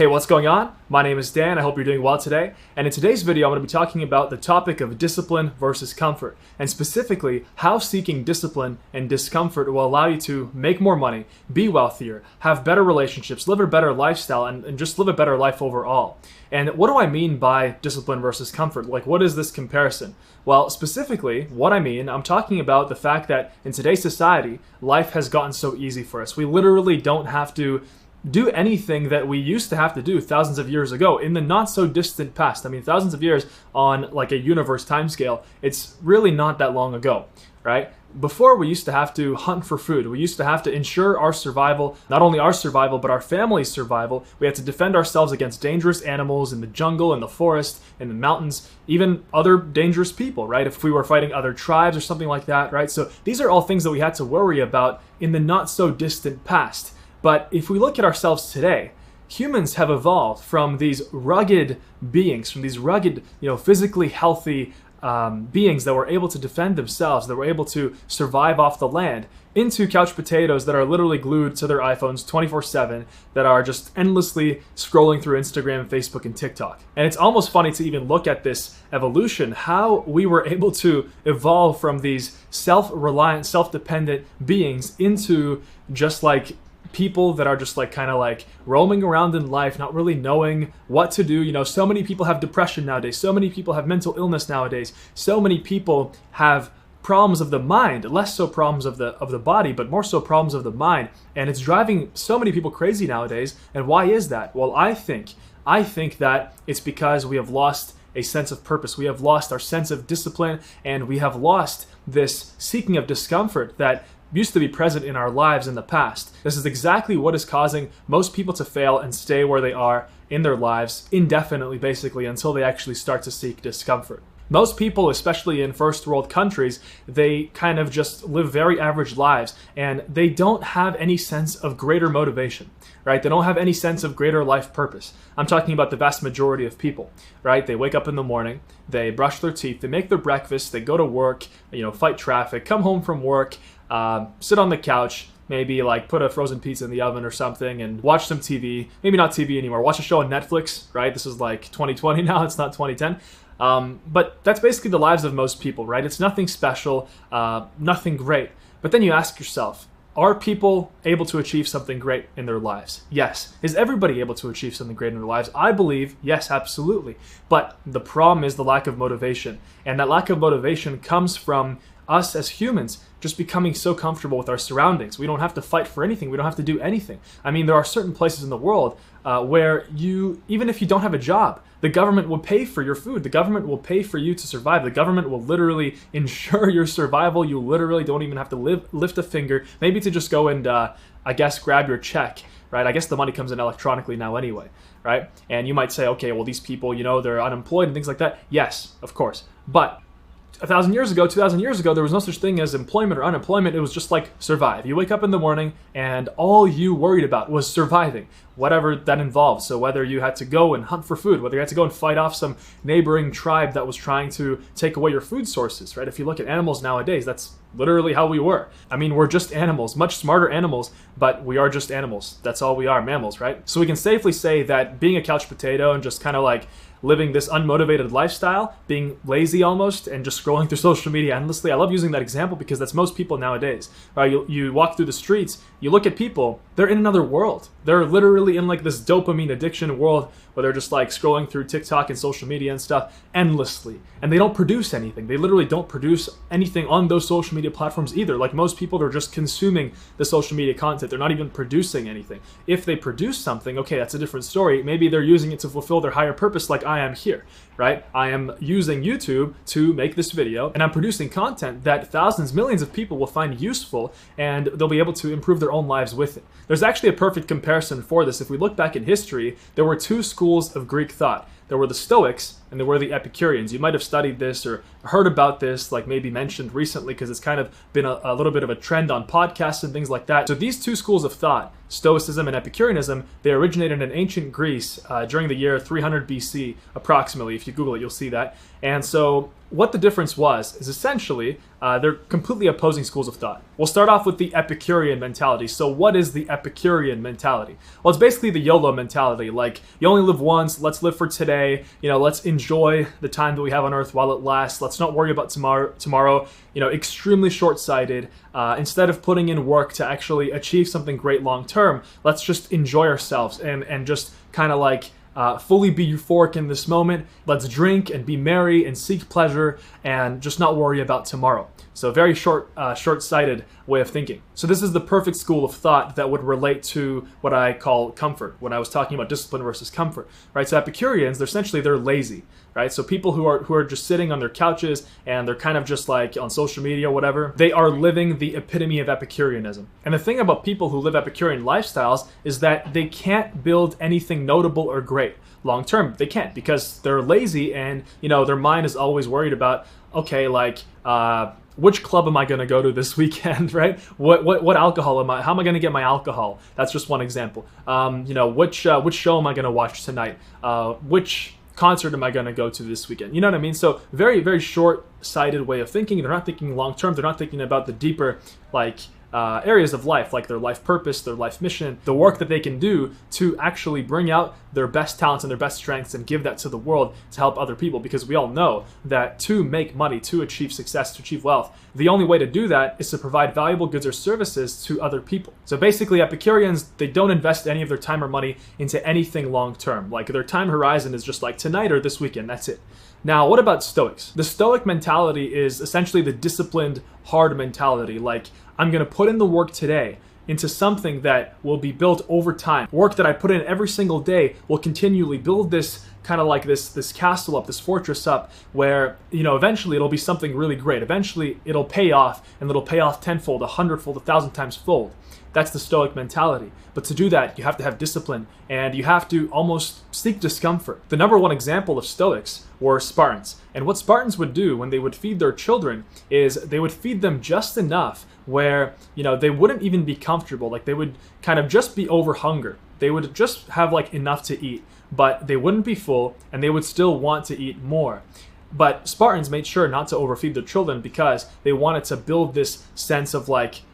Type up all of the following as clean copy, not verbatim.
Hey, what's going on? My name is Dan. I hope you're doing well today. And in today's video, I'm going to be talking about the topic of discipline versus comfort, and specifically how seeking discipline and discomfort will allow you to make more money, be wealthier, have better relationships, live a better lifestyle, and just live a better life overall. And what do I mean by discipline versus comfort? Like, what is this comparison? Well, specifically, what I mean, I'm talking about the fact that in today's society, life has gotten so easy for us. We literally don't have to do anything that we used to have to do thousands of years ago in the not so distant past. I mean, thousands of years on like a universe timescale, it's really not that long ago, right? Before, we used to have to hunt for food. We used to have to ensure our survival, not only our survival, but our family's survival. We had to defend ourselves against dangerous animals in the jungle, in the forest, in the mountains, even other dangerous people, right? If we were fighting other tribes or something like that, right? So these are all things that we had to worry about in the not so distant past. But if we look at ourselves today, humans have evolved from these rugged beings, from these rugged, physically healthy beings that were able to defend themselves, that were able to survive off the land, into couch potatoes that are literally glued to their iPhones 24/7, that are just endlessly scrolling through Instagram, Facebook, and TikTok. And it's almost funny to even look at this evolution, how we were able to evolve from these self-reliant, self-dependent beings into just like people that are just like kind of like roaming around in life, not really knowing what to do. So many people have depression nowadays. So many people have mental illness nowadays. So many people have problems of the mind, less so problems of the body, but more so problems of the mind. And it's driving so many people crazy nowadays. And why is that? Well, I think that it's because we have lost a sense of purpose. We have lost our sense of discipline, and we have lost this seeking of discomfort that used to be present in our lives in the past. This is exactly what is causing most people to fail and stay where they are in their lives indefinitely, basically, until they actually start to seek discomfort. Most people, especially in first world countries, they kind of just live very average lives, and they don't have any sense of greater motivation, right? They don't have any sense of greater life purpose. I'm talking about the vast majority of people, right? They wake up in the morning, they brush their teeth, they make their breakfast, they go to work, fight traffic, come home from work, sit on the couch, maybe like put a frozen pizza in the oven or something and watch some TV. Maybe not TV anymore. Watch a show on Netflix, right? This is like 2020 now. It's not 2010. But that's basically the lives of most people, right? It's nothing special, nothing great. But then you ask yourself, are people able to achieve something great in their lives? Yes. Is everybody able to achieve something great in their lives? I believe, yes, absolutely. But the problem is the lack of motivation. And that lack of motivation comes from us as humans just becoming so comfortable with our surroundings. We don't have to fight for anything. We don't have to do anything. I mean, there are certain places in the world where even if you don't have a job, the government will pay for your food. The government will pay for you to survive. The government will literally ensure your survival. You literally don't even have to lift a finger, maybe to just go and, grab your check, right? I guess the money comes in electronically now anyway, right? And you might say, okay, well, these people, they're unemployed and things like that. Yes, of course. But 1,000 years ago, 2,000 years ago, there was no such thing as employment or unemployment. It was just like survive. You wake up in the morning and all you worried about was surviving, whatever that involved. So whether you had to go and hunt for food, whether you had to go and fight off some neighboring tribe that was trying to take away your food sources, right? If you look at animals nowadays, that's literally how we were. I mean, we're just animals, much smarter animals, but we are just animals. That's all we are, mammals, right? So we can safely say that being a couch potato and just kind of like living this unmotivated lifestyle, being lazy almost, and just scrolling through social media endlessly. I love using that example because that's most people nowadays. Right? You walk through the streets, you look at people, they're in another world. They're literally in like this dopamine addiction world where they're just like scrolling through TikTok and social media and stuff endlessly. And they don't produce anything. They literally don't produce anything on those social media platforms either. Like most people, they're just consuming the social media content. They're not even producing anything. If they produce something, okay, that's a different story. Maybe they're using it to fulfill their higher purpose, like I am here, right? I am using YouTube to make this video, and I'm producing content that thousands, millions of people will find useful, and they'll be able to improve their own lives with it. There's actually a perfect comparison for this. If we look back in history, there were two schools of Greek thought. there were the Stoics and there were the Epicureans. You might have studied this or heard about this, like maybe mentioned recently, because it's kind of been a little bit of a trend on podcasts and things like that. So these two schools of thought, Stoicism and Epicureanism, they originated in ancient Greece during the year 300 BC, approximately. If you Google it, you'll see that. And so what the difference was is essentially they're completely opposing schools of thought. We'll start off with the Epicurean mentality. So what is the Epicurean mentality? Well, it's basically the YOLO mentality. Like, you only live once, let's live for today. Let's enjoy the time that we have on earth while it lasts. Let's not worry about tomorrow. Extremely short-sighted. Instead of putting in work to actually achieve something great long-term, let's just enjoy ourselves and just kind of like fully be euphoric in this moment. Let's drink and be merry and seek pleasure and just not worry about tomorrow. So very short-sighted way of thinking. So this is the perfect school of thought that would relate to what I call comfort when I was talking about discipline versus comfort, right? So Epicureans, they're lazy, right? So people who are just sitting on their couches and they're kind of just like on social media or whatever, they are living the epitome of Epicureanism. And the thing about people who live Epicurean lifestyles is that they can't build anything notable or great long term. They can't, because they're lazy and their mind is always worried about, okay, like which club am I going to go to this weekend, right? What alcohol how am I going to get my alcohol? That's just one example. Which show am I going to watch tonight? Which concert am I going to go to this weekend? You know what I mean? So very, very short-sighted way of thinking. They're not thinking long-term. They're not thinking about the deeper, areas of life, like their life purpose, their life mission, the work that they can do to actually bring out their best talents and their best strengths and give that to the world to help other people. Because we all know that to make money, to achieve success, to achieve wealth, the only way to do that is to provide valuable goods or services to other people. So basically, Epicureans, they don't invest any of their time or money into anything long-term. Like, their time horizon is just like tonight or this weekend, that's it. Now, what about Stoics? The Stoic mentality is essentially the disciplined, hard mentality. Like, I'm going to put in the work today into something that will be built over time. Work that I put in every single day will continually build this kind of like this castle up, this fortress up, where, eventually it'll be something really great. Eventually it'll pay off, and it'll pay off tenfold, 100-fold, 1,000 times fold. That's the Stoic mentality. But to do that, you have to have discipline, and you have to almost seek discomfort. The number one example of Stoics were Spartans. And what Spartans would do when they would feed their children is they would feed them just enough where, they wouldn't even be comfortable. Like, they would kind of just be over hunger. They would just have enough to eat, but they wouldn't be full, and they would still want to eat more. But Spartans made sure not to overfeed their children because they wanted to build this sense of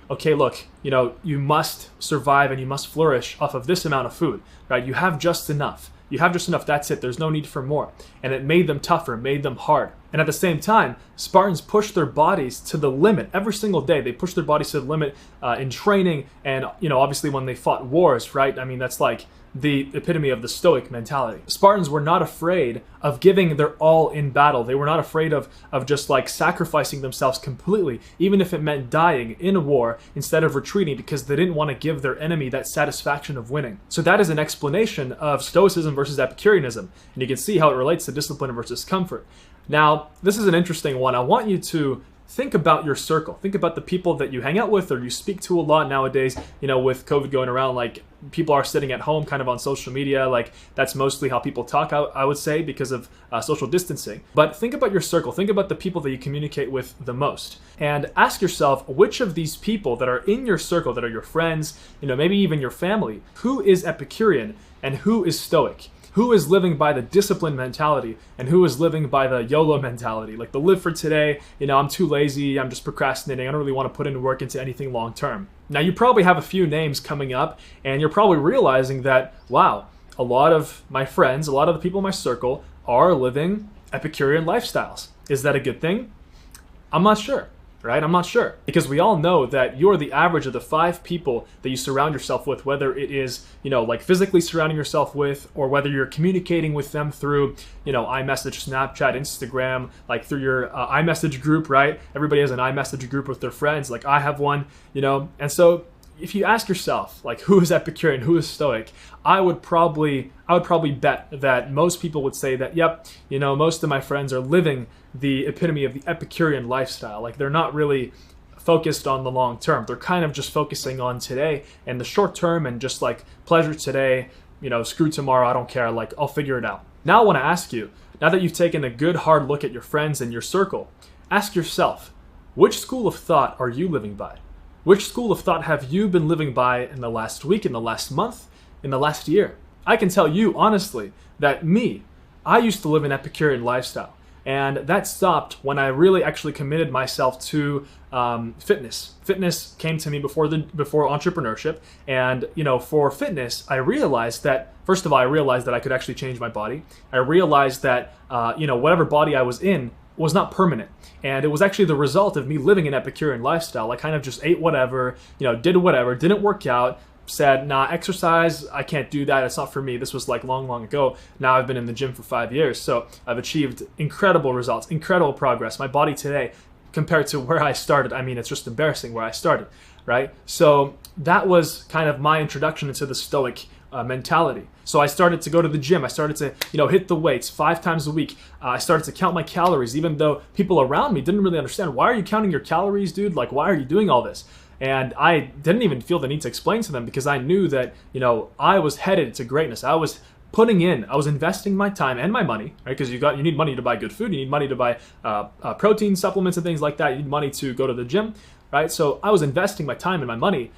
okay, look, you must survive and you must flourish off of this amount of food, right? You have just enough. You have just enough, that's it. There's no need for more. And it made them tougher, made them hard. And at the same time, Spartans pushed their bodies to the limit every single day. They pushed their bodies to the limit in training and, obviously when they fought wars, right? I mean, that's like the epitome of the Stoic mentality. Spartans were not afraid of giving their all in battle. They were not afraid of just sacrificing themselves completely, even if it meant dying in a war instead of retreating, because they didn't want to give their enemy that satisfaction of winning. So that is an explanation of Stoicism versus Epicureanism, and you can see how it relates to discipline versus comfort. Now, this is an interesting one. I want you to think about your circle. Think about the people that you hang out with or you speak to a lot nowadays. With COVID going around, people are sitting at home kind of on social media. That's mostly how people talk, I would say, because of social distancing. But think about your circle. Think about the people that you communicate with the most. And ask yourself, which of these people that are in your circle, that are your friends, maybe even your family, who is Epicurean and who is Stoic? Who is living by the discipline mentality and who is living by the YOLO mentality? Like the live for today, I'm too lazy, I'm just procrastinating, I don't really want to put in work into anything long term. Now you probably have a few names coming up and you're probably realizing that, wow, a lot of my friends, a lot of the people in my circle are living Epicurean lifestyles. Is that a good thing? I'm not sure. Right? I'm not sure. Because we all know that you're the average of the 5 people that you surround yourself with, whether it is, physically surrounding yourself with, or whether you're communicating with them through, iMessage, Snapchat, Instagram, through your iMessage group, right? Everybody has an iMessage group with their friends. I have one, and so if you ask yourself, who is Epicurean, who is Stoic, I would probably bet that most people would say that, yep, most of my friends are living the epitome of the Epicurean lifestyle. They're not really focused on the long term. They're kind of just focusing on today and the short term and just pleasure today, screw tomorrow, I don't care, I'll figure it out. Now I want to ask you, now that you've taken a good hard look at your friends and your circle, ask yourself, which school of thought are you living by? Which school of thought have you been living by in the last week, in the last month, in the last year? I can tell you honestly that I used to live an Epicurean lifestyle. And that stopped when I really actually committed myself to fitness. Fitness came to me before entrepreneurship, and for fitness, I realized that first of all, I realized that I could actually change my body. I realized that whatever body I was in was not permanent, and it was actually the result of me living an Epicurean lifestyle. I kind of just ate whatever, did whatever, didn't work out. Said, nah, exercise, I can't do that. It's not for me. This was like long, long ago. Now I've been in the gym for 5 years. So I've achieved incredible results, incredible progress. My body today, compared to where I started, I mean, it's just embarrassing where I started, right? So that was kind of my introduction into the Stoic mentality. So I started to go to the gym. I started to, hit the weights 5 times a week. I started to count my calories, even though people around me didn't really understand. Why are you counting your calories, dude? Like, why are you doing all this? And I didn't even feel the need to explain to them because I knew that, I was headed to greatness. I was investing my time and my money, right? Because you need money to buy good food. You need money to buy protein supplements and things like that. You need money to go to the gym, right? So I was investing my time and my money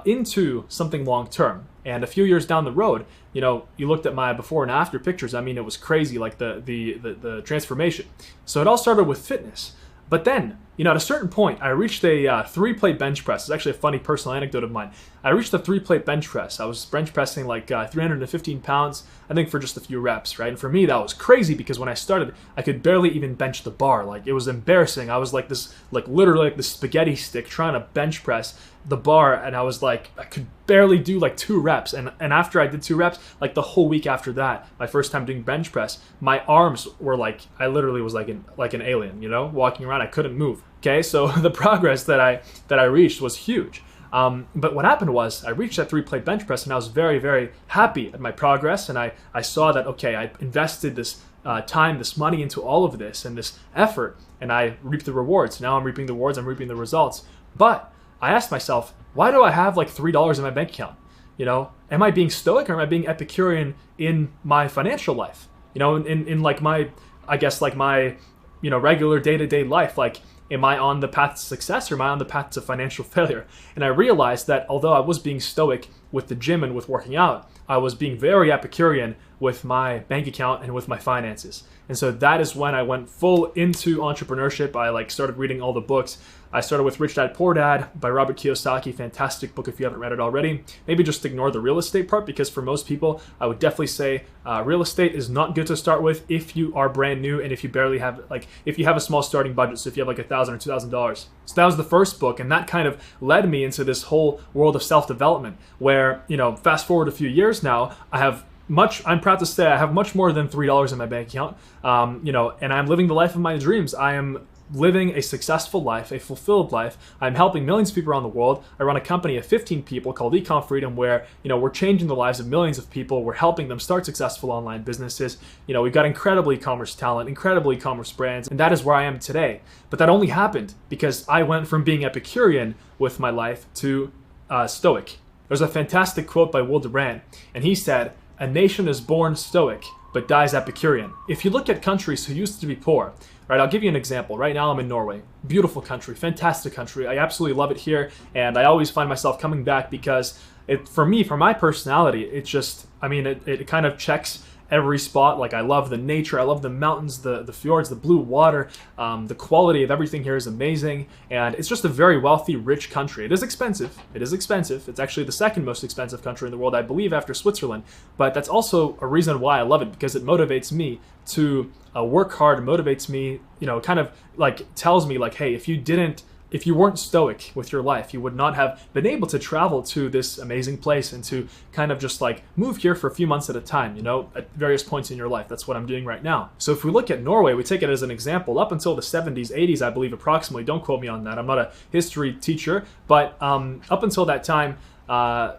into something long term. And a few years down the road, you looked at my before and after pictures. I mean, it was crazy, like the transformation. So it all started with fitness. But then, at a certain point, I reached a 3-plate bench press. It's actually a funny personal anecdote of mine. I reached a 3-plate bench press. I was bench pressing like 315 pounds, I think for just a few reps, right? And for me, that was crazy because when I started, I could barely even bench the bar. Like, it was embarrassing. I was like this, literally like the spaghetti stick trying to bench press the bar, and I was like, I could barely do like 2 reps. And after I did 2 reps, like the whole week after that, my first time doing bench press, my arms were like, I literally was like an alien, walking around. I couldn't move. Okay, so the progress that I reached was huge. But what happened was I reached that 3-plate bench press, and I was very, very happy at my progress. And I saw that, okay, I invested this time, this money into all of this and this effort, and I reaped the rewards. Now I'm reaping the rewards, I'm reaping the results. But I asked myself, why do I have like $3 in my bank account? Am I being stoic or am I being Epicurean in my financial life? In like my, I guess like my, regular day-to-day life, like, am I on the path to success or am I on the path to financial failure? And I realized that although I was being stoic with the gym and with working out, I was being very Epicurean with my bank account and with my finances. And so that is when I went full into entrepreneurship. I started reading all the books. I started with Rich Dad Poor Dad by Robert Kiyosaki. Fantastic book if you haven't read it already. Maybe just ignore the real estate part, because for most people, I would definitely say real estate is not good to start with if you are brand new and if you barely have, if you have a small starting budget. So if you have like $1,000 or $2,000. So that was the first book, and that kind of led me into this whole world of self-development where, fast forward a few years now, I'm proud to say I have much more than $3 in my bank account, and I'm living the life of my dreams. I am living a successful life, a fulfilled life. I'm helping millions of people around the world. I run a company of 15 people called Ecom Freedom where, we're changing the lives of millions of people. We're helping them start successful online businesses. We've got incredible e-commerce talent, incredible e-commerce brands, and that is where I am today. But that only happened because I went from being Epicurean with my life to Stoic. There's a fantastic quote by Will Durant, and he said, "A nation is born Stoic, but dies Epicurean." If you look at countries who used to be poor, right, I'll give you an example. Right now I'm in Norway. Beautiful country, fantastic country. I absolutely love it here, and I always find myself coming back because for my personality, it just, it kind of checks every spot. Like, I love the nature, I love the mountains, the fjords, the blue water, the quality of everything here is amazing, and it's just a very wealthy, rich country. It is expensive. It's actually the second most expensive country in the world, I believe, after Switzerland, but that's also a reason why I love it, because it motivates me to work hard. It motivates me, kind of like tells me like, hey, if you weren't stoic with your life, you would not have been able to travel to this amazing place and to kind of just like move here for a few months at a time, at various points in your life. That's what I'm doing right now. So if we look at Norway, we take it as an example. Up until the 70s, 80s, I believe approximately, don't quote me on that, I'm not a history teacher, but up until that time,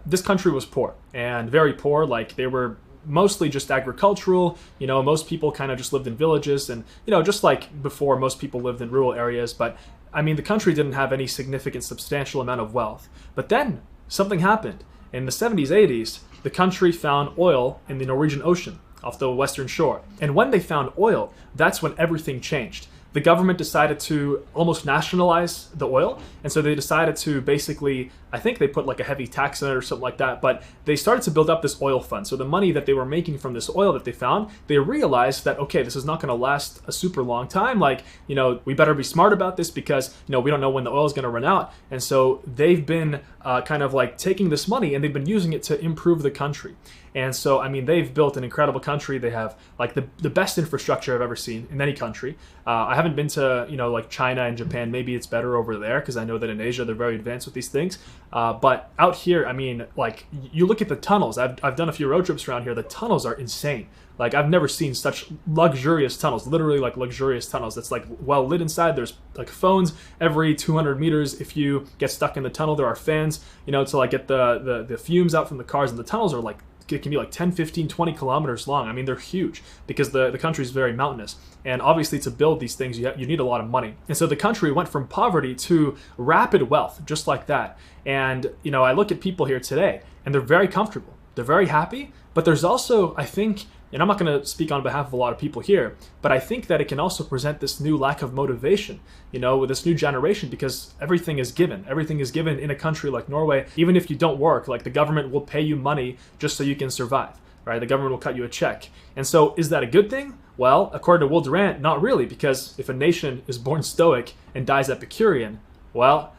this country was poor, and very poor. Like, they were mostly just agricultural, most people kind of just lived in villages, and just like before, most people lived in rural areas, but the country didn't have any significant, substantial amount of wealth. But then something happened. In the 70s, 80s, the country found oil in the Norwegian Ocean off the western shore. And when they found oil, that's when everything changed. The government decided to almost nationalize the oil, and so they decided to basically, I think they put like a heavy tax on it or something like that, but they started to build up this oil fund. So the money that they were making from this oil that they found, they realized that, okay, this is not going to last a super long time. Like, we better be smart about this because, we don't know when the oil is going to run out. And so they've been kind of like taking this money and they've been using it to improve the country. And so, I mean, they've built an incredible country. They have like the best infrastructure I've ever seen in any country. I haven't been to, like China and Japan. Maybe it's better over there because I know that in Asia they're very advanced with these things. But out here, I mean, like you look at the tunnels. I've done a few road trips around here. The tunnels are insane. Like I've never seen such luxurious tunnels, literally like luxurious tunnels. That's like well lit inside. There's like phones every 200 meters. If you get stuck in the tunnel, there are fans, to like get the fumes out from the cars. And the tunnels are like, it can be like 10, 15, 20 kilometers long. I mean, they're huge because the country is very mountainous. And obviously to build these things, you need a lot of money. And so the country went from poverty to rapid wealth, just like that. And, I look at people here today and they're very comfortable. They're very happy, but there's also, I think, and I'm not going to speak on behalf of a lot of people here, but I think that it can also present this new lack of motivation, with this new generation, because everything is given. Everything is given in a country like Norway. Even if you don't work, like the government will pay you money just so you can survive, right? The government will cut you a check. And so is that a good thing? Well, according to Will Durant, not really, because if a nation is born Stoic and dies Epicurean, well,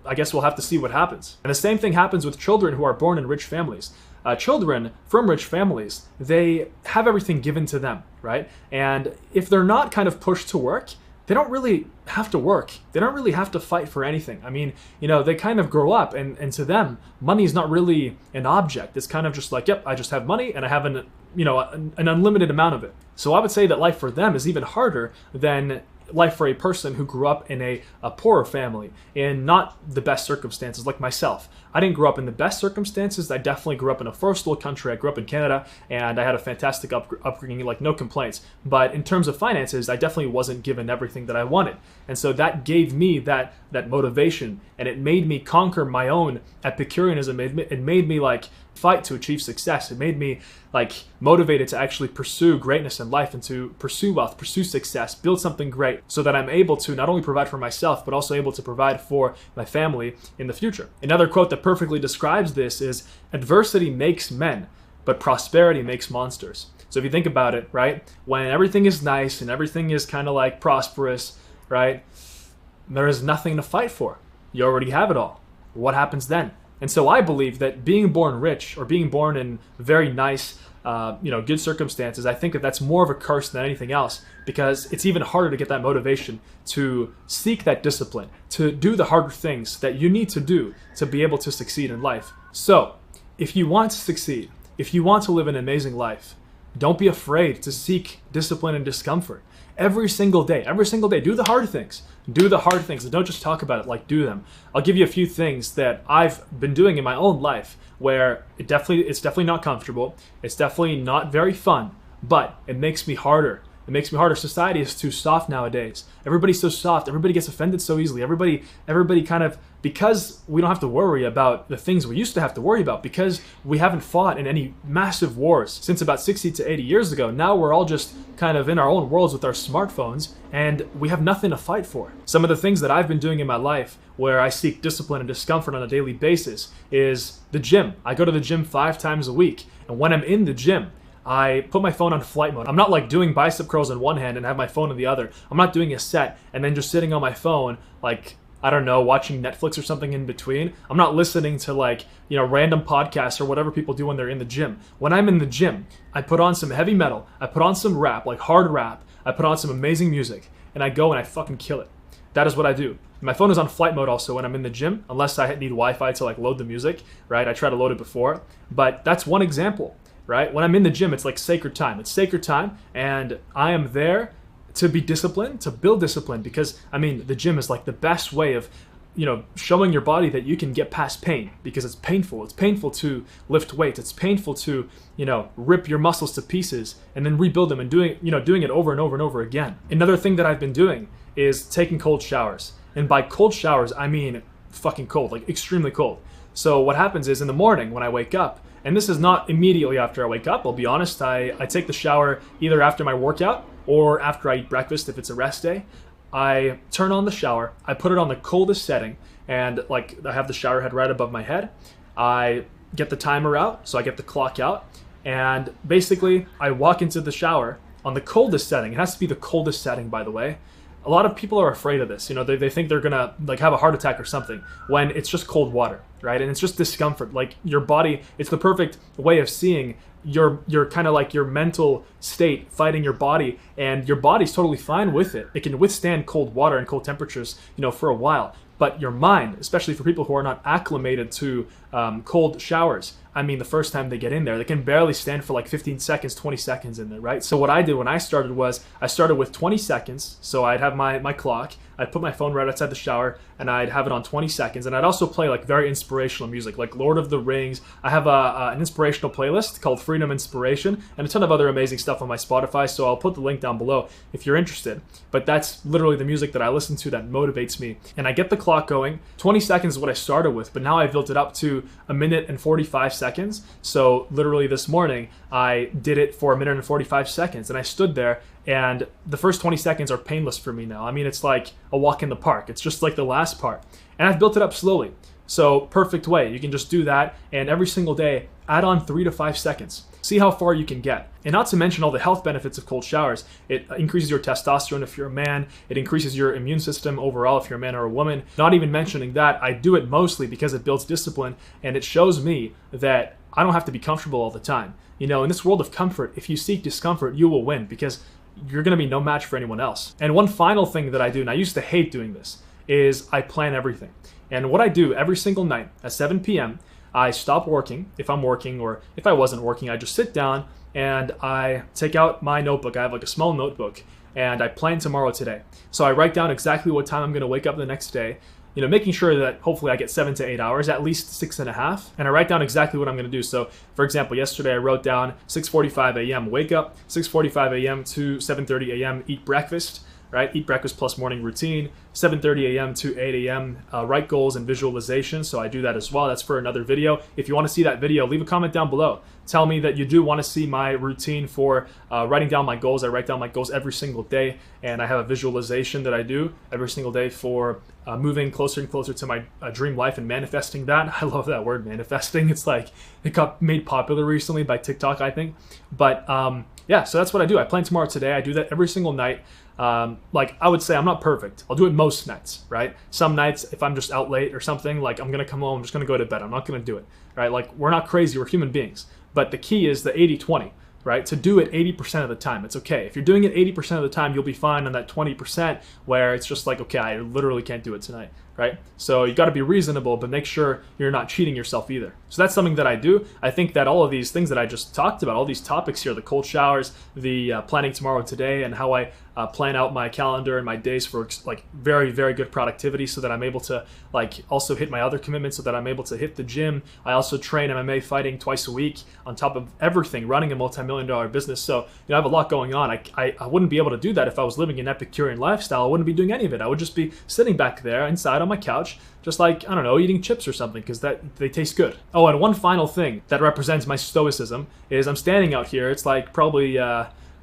I guess we'll have to see what happens. And the same thing happens with children who are born in rich families. Children from rich families, they have everything given to them, right? And if they're not kind of pushed to work, they don't really have to work. They don't really have to fight for anything. I mean, they kind of grow up and to them, money is not really an object. It's kind of just like, yep, I just have money and I have an unlimited amount of it. So I would say that life for them is even harder than life for a person who grew up in a poorer family, in not the best circumstances, like myself. I didn't grow up in the best circumstances. I definitely grew up in a first world country. I grew up in Canada, and I had a fantastic upbringing, like no complaints. But in terms of finances, I definitely wasn't given everything that I wanted. And so that gave me that motivation, and it made me conquer my own Epicureanism. It made me like fight to achieve success. It made me like motivated to actually pursue greatness in life and to pursue wealth, pursue success, build something great so that I'm able to not only provide for myself, but also able to provide for my family in the future. Another quote that perfectly describes this is, "Adversity makes men, but prosperity makes monsters." So if you think about it, right, when everything is nice and everything is kind of like prosperous, right, there is nothing to fight for. You already have it all. What happens then? And so I believe that being born rich or being born in very nice, good circumstances, I think that that's more of a curse than anything else, because it's even harder to get that motivation to seek that discipline, to do the harder things that you need to do to be able to succeed in life. So if you want to succeed, if you want to live an amazing life, don't be afraid to seek discipline and discomfort. Every single day, do the hard things. Do the hard things and don't just talk about it, like do them. I'll give you a few things that I've been doing in my own life where it's definitely not comfortable. It's definitely not very fun, but it makes me harder. It makes me harder. Society is too soft nowadays. Everybody's so soft. Everybody gets offended so easily. Everybody kind of, because we don't have to worry about the things we used to have to worry about, because we haven't fought in any massive wars since about 60 to 80 years ago. Now we're all just kind of in our own worlds with our smartphones, and we have nothing to fight for. Some of the things that I've been doing in my life where I seek discipline and discomfort on a daily basis is the gym. I go to the gym 5 times a week, and when I'm in the gym, I put my phone on flight mode. I'm not like doing bicep curls in one hand and have my phone in the other. I'm not doing a set and then just sitting on my phone, like, I don't know, watching Netflix or something in between. I'm not listening to like, random podcasts or whatever people do when they're in the gym. When I'm in the gym, I put on some heavy metal. I put on some rap, like hard rap. I put on some amazing music and I go and I fucking kill it. That is what I do. My phone is on flight mode also when I'm in the gym, unless I need Wi-Fi to like load the music, right? I try to load it before, but that's one example. Right? When I'm in the gym, it's like sacred time. It's sacred time, and I am there to be disciplined, to build discipline, because, the gym is like the best way of, showing your body that you can get past pain, because it's painful. It's painful to lift weights. It's painful to, rip your muscles to pieces and then rebuild them and doing it over and over and over again. Another thing that I've been doing is taking cold showers. And by cold showers, I mean fucking cold, like extremely cold. So what happens is in the morning when I wake up, And this is not immediately after I wake up. I'll be honest, I take the shower either after my workout or after I eat breakfast if it's a rest day. I turn on the shower, I put it on the coldest setting, and like I have the shower head right above my head. I get the timer out, so I get the clock out, and basically I walk into the shower on the coldest setting. It has to be the coldest setting, by the way. A lot of people are afraid of this. They think they're gonna like have a heart attack or something when it's just cold water, right? And it's just discomfort. Like your body, it's the perfect way of seeing your kind of like your mental state fighting your body, and your body's totally fine with it. It can withstand cold water and cold temperatures, for a while. But your mind, especially for people who are not acclimated to cold showers, I mean, the first time they get in there, they can barely stand for like 15 seconds, 20 seconds in there, right? So what I did when I started was I started with 20 seconds. So I'd have my clock, I'd put my phone right outside the shower, and I'd have it on 20 seconds. And I'd also play like very inspirational music, like Lord of the Rings. I have an inspirational playlist called Freedom Inspiration, and a ton of other amazing stuff on my Spotify. So I'll put the link down below if you're interested. But that's literally the music that I listen to that motivates me. And I get the clock going. 20 seconds is what I started with, but now I built it up to 1 minute and 45 seconds. So literally this morning, I did it for 1 minute and 45 seconds, and I stood there, and the first 20 seconds are painless for me now. I mean, it's like a walk in the park. It's just like the last part. And I've built it up slowly. So perfect way. You can just do that, and every single day, add on 3 to 5 seconds. See how far you can get. And not to mention all the health benefits of cold showers. It increases your testosterone if you're a man. It increases your immune system overall if you're a man or a woman. Not even mentioning that, I do it mostly because it builds discipline, and it shows me that I don't have to be comfortable all the time. In this world of comfort, if you seek discomfort, you will win, because you're going to be no match for anyone else. And one final thing that I do, and I used to hate doing this, is I plan everything. And what I do every single night at 7 p.m., I stop working, if I'm working, or if I wasn't working, I just sit down and I take out my notebook. I have like a small notebook, and I plan tomorrow today. So I write down exactly what time I'm going to wake up the next day, making sure that hopefully I get 7 to 8 hours, at least 6.5. And I write down exactly what I'm going to do. So for example, yesterday I wrote down 6:45 a.m. wake up, 6:45 a.m. to 7:30 a.m. eat breakfast, right? Eat breakfast plus morning routine, 7:30 a.m. to 8 a.m. Write goals and visualization. So I do that as well. That's for another video. If you want to see that video, leave a comment down below. Tell me that you do want to see my routine for writing down my goals. I write down my goals every single day, and I have a visualization that I do every single day for moving closer and closer to my dream life and manifesting that. I love that word, manifesting. It's like it got made popular recently by TikTok, I think. But yeah, so that's what I do. I plan tomorrow today. I do that every single night. Like I would say I'm not perfect. I'll do it most nights, right? Some nights, if I'm just out late or something, like I'm gonna come home, I'm just gonna go to bed. I'm not gonna do it, right? Like we're not crazy, we're human beings. But the key is the 80-20, right? To do it 80% of the time. It's okay. If you're doing it 80% of the time, you'll be fine on that 20% where it's just like, okay, I literally can't do it tonight, right? So you got to be reasonable, but make sure you're not cheating yourself either. So that's something that I do. I think that all of these things that I just talked about, all these topics here, the cold showers, the planning tomorrow today, and how I plan out my calendar and my days for like very, very good productivity so that I'm able to like also hit my other commitments, so that I'm able to hit the gym. I also train MMA fighting twice a week on top of everything, running a multi-million-dollar business. So I have a lot going on. I wouldn't be able to do that if I was living an Epicurean lifestyle. I wouldn't be doing any of it. I would just be sitting back there inside on my couch, just like, I don't know, eating chips or something, because they taste good. Oh, and one final thing that represents my stoicism is I'm standing out here. It's like probably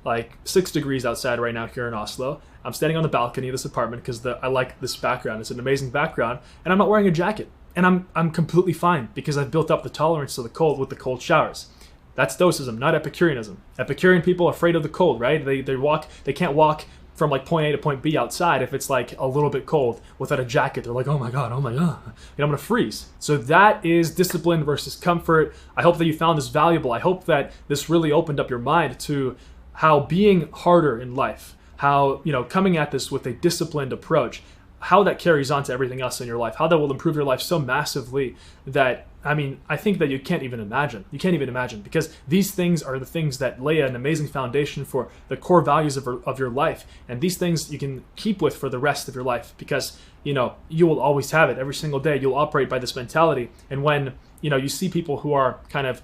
like 6 degrees outside right now here in Oslo. I'm standing on the balcony of this apartment because I like this background. It's an amazing background, and I'm not wearing a jacket. And I'm completely fine because I've built up the tolerance to the cold with the cold showers. That's stoicism, not Epicureanism. Epicurean people are afraid of the cold, right? They can't walk from like point A to point B outside if it's like a little bit cold without a jacket. They're like, oh my God, I'm gonna freeze. So that is discipline versus comfort. I hope that you found this valuable. I hope that this really opened up your mind to how being harder in life, how, coming at this with a disciplined approach, how that carries on to everything else in your life, how that will improve your life so massively that, I think that you can't even imagine. You can't even imagine, because these things are the things that lay an amazing foundation for the core values of your life. And these things you can keep with for the rest of your life, because, you will always have it every single day. You'll operate by this mentality. And when, you see people who are kind of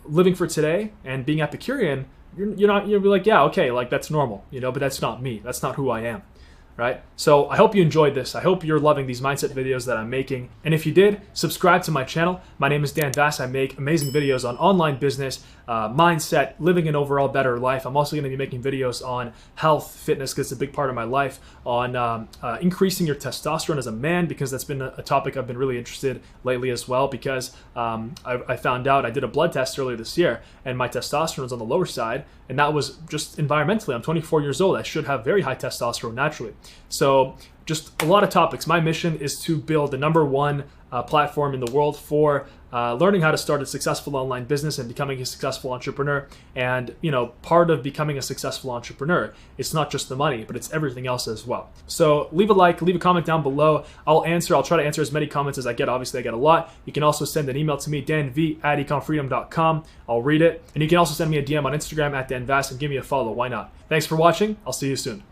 living for today and being Epicurean, you'll be like, yeah, okay, like that's normal, but that's not me. That's not who I am. right? So I hope you enjoyed this. I hope you're loving these mindset videos that I'm making. And if you did, subscribe to my channel. My name is Dan Vass. I make amazing videos on online business, mindset, living an overall better life. I'm also going to be making videos on health, fitness, because it's a big part of my life, on increasing your testosterone as a man, because that's been a topic I've been really interested lately as well, because I found out, I did a blood test earlier this year and my testosterone was on the lower side, and that was just environmentally. I'm 24 years old. I should have very high testosterone naturally. So just a lot of topics. My mission is to build the #1 platform in the world for learning how to start a successful online business and becoming a successful entrepreneur. And part of becoming a successful entrepreneur, it's not just the money, but it's everything else as well. So leave a like, leave a comment down below. I'll try to answer as many comments as I get. Obviously I get a lot. You can also send an email to me, danv@ecomfreedom.com. I'll read it. And you can also send me a DM on Instagram @danvass and give me a follow. Why not? Thanks for watching. I'll see you soon.